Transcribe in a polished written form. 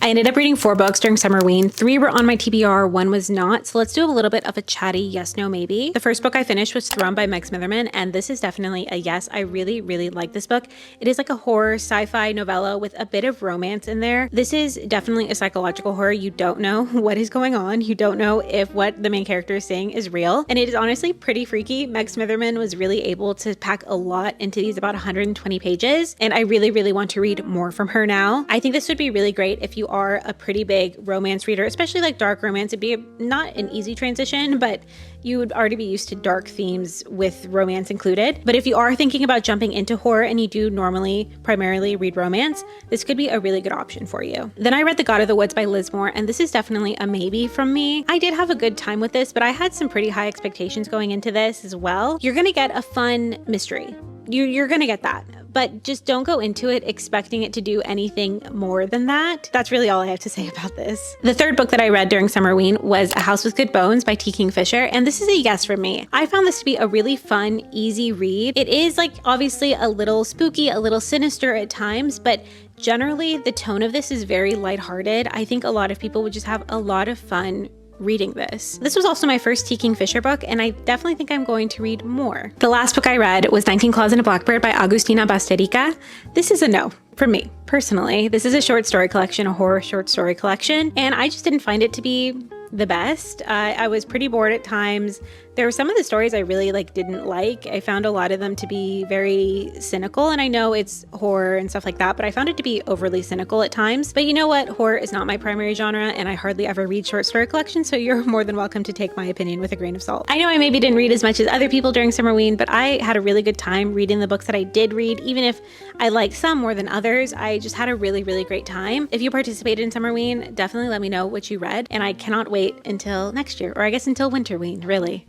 I ended up reading 4 books during summerween. 3 were on my TBR, 1 was not. So let's do a little bit of a chatty yes, no, maybe. The first book I finished was Throne by Meg Smitherman, and this is definitely a yes. I really, really like this book. It is like a horror sci-fi novella with a bit of romance in there. This is definitely a psychological horror. You don't know what is going on. You don't know if what the main character is saying is real. And it is honestly pretty freaky. Meg Smitherman was really able to pack a lot into these about 120 pages. And I really, really want to read more from her now. I think this would be really great if you are a pretty big romance reader, especially like dark romance. It'd be not an easy transition, but you would already be used to dark themes with romance included. But if you are thinking about jumping into horror and you do normally primarily read romance, this could be a really good option for you. Then I read The God of the Woods by Liz Moore, and this is definitely a maybe from me. I did have a good time with this, but I had some pretty high expectations going into this as well. You're gonna get a fun mystery. You're gonna get that. But just don't go into it expecting it to do anything more than that. That's really all I have to say about this. The third book that I read during summerween was A House with Good Bones by T. Kingfisher, and this is a yes for me. I found this to be a really fun, easy read. It is like obviously a little spooky, a little sinister at times, but generally the tone of this is very lighthearted. I think a lot of people would just have a lot of fun reading this. This was also my first T. Kingfisher book, and I definitely think I'm going to read more. The last book I read was 19 Claws and a Blackbird by Agustina Basterica. This is a no for me, personally. This is a short story collection, a horror short story collection, and I just didn't find it to be the best. I was pretty bored at times. There were some of the stories I really didn't like. I found a lot of them to be very cynical, and I know it's horror and stuff like that, but I found it to be overly cynical at times. But you know what? Horror is not my primary genre, and I hardly ever read short story collections, so you're more than welcome to take my opinion with a grain of salt. I know I maybe didn't read as much as other people during summerween, but I had a really good time reading the books that I did read. Even if I liked some more than others, I just had a really, really great time. If you participated in summerween, definitely let me know what you read, and I cannot wait until next year, or I guess until winterween, really.